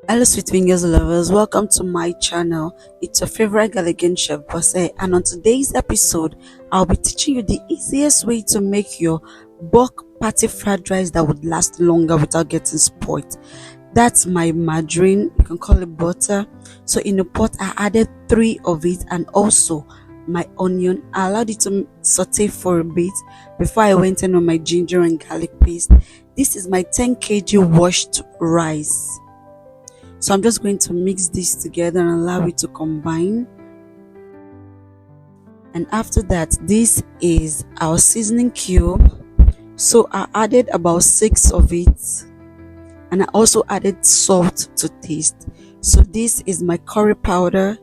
Hello sweet fingers lovers, welcome to my channel. It's your favorite Gallagher chef Bosse, and on today's episode I'll be teaching you the easiest way to make your bulk party fried rice that would last longer without getting spoiled. That's my margarine, you can call it butter. So in a pot I added 3 of it, and also my onion. I allowed it to saute for a bit before I went in on my ginger and garlic paste. This is my 10 kg washed rice. So I'm just going to mix this together and allow it to combine. And after that, this is our seasoning cube. So I added about 6 of it, and I also added salt to taste. So this is my curry powder,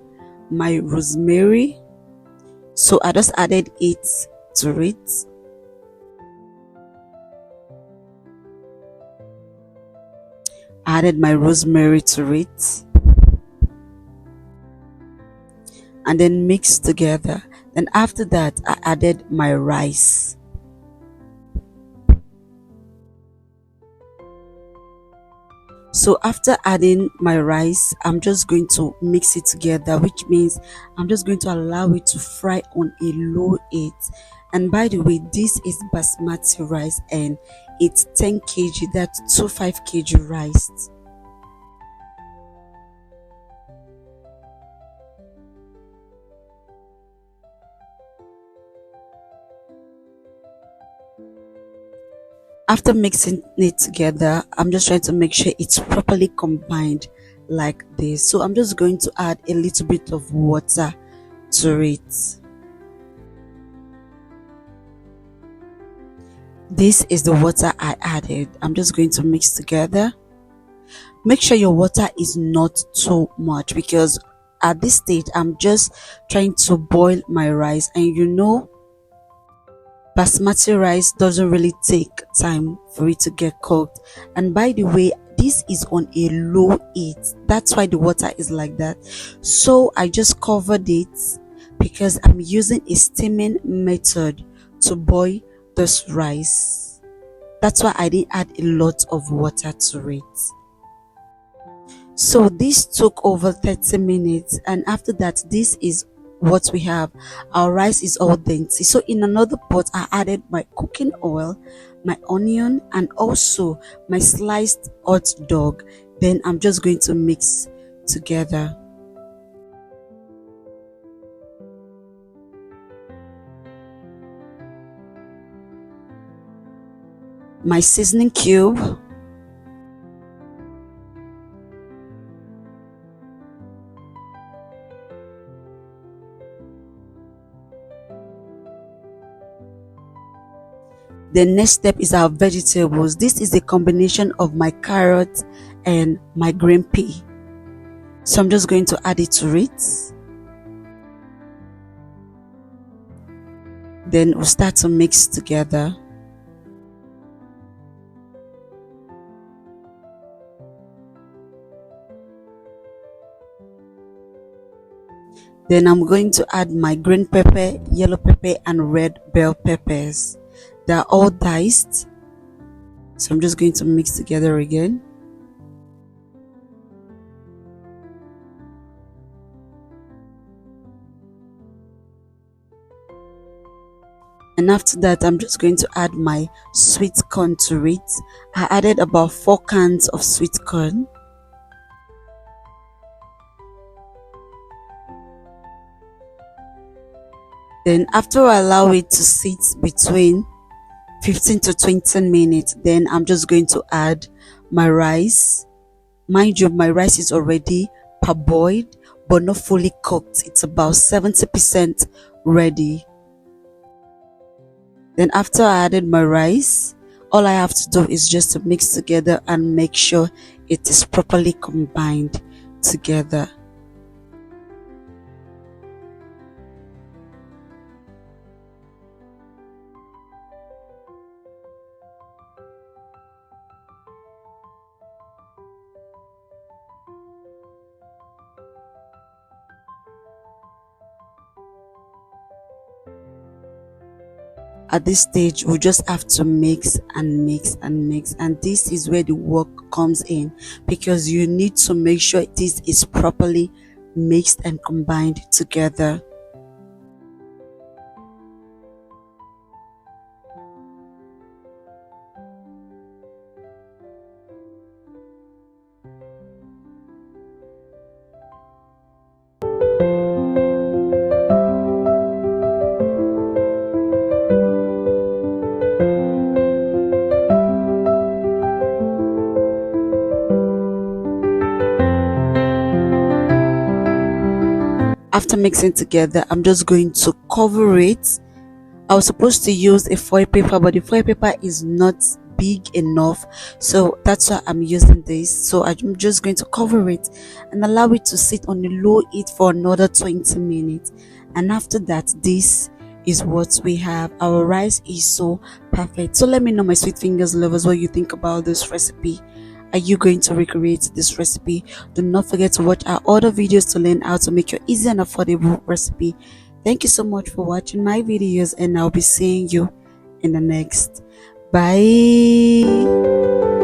my rosemary. So I just added it to it. I added my rosemary to it and then mixed together. Then after that, I added my rice. So after adding my rice, I'm just going to mix it together, which means I'm just going to allow it to fry on a low heat. And by the way, this is Basmati rice and it's 10 kg, that's 25 kg rice. After mixing it together, I'm just trying to make sure it's properly combined like this. So I'm just going to add a little bit of water to it. This is the water I added. I'm just going to mix together. Make sure your water is not too much, because at this stage I'm just trying to boil my rice, and Basmati rice doesn't really take time for it to get cooked. And by the way, this is on a low heat, that's why the water is like that. So I just covered it because I'm using a steaming method to boil this rice. That's why I didn't add a lot of water to it. So this took over 30 minutes, and after that, this is what we have. Our rice is all dainty. So in another pot I added my cooking oil, my onion, and also my sliced hot dog. Then I'm just going to mix together. My seasoning cube, the next step is our vegetables. This is a combination of my carrot and my green pea. So I'm just going to add it to it. Then we'll start to mix together. Then I'm going to add my green pepper, yellow pepper, and red bell peppers. They're all diced. So I'm just going to mix together again. And after that, I'm just going to add my sweet corn to it. I added about 4 cans of sweet corn. Then after I allow it to sit between 15 to 20 minutes, then I'm just going to add my rice. Mind you, my rice is already parboiled but not fully cooked. It's about 70% ready. Then after I added my rice, all I have to do is just to mix together and make sure it is properly combined together. At this stage, we just have to mix and mix and mix, and this is where the work comes in, because you need to make sure this is properly mixed and combined together. After mixing together, I'm just going to cover it. I was supposed to use a foil paper, but the foil paper is not big enough, so that's why I'm using this. So I'm just going to cover it and allow it to sit on a low heat for another 20 minutes. And after that, this is what we have. Our rice is so perfect. So let me know, my sweet fingers lovers, what you think about this recipe. Are you going to recreate this recipe? Do not forget to watch our other videos to learn how to make your easy and affordable recipe. Thank you so much for watching my videos, and I'll be seeing you in the next. Bye.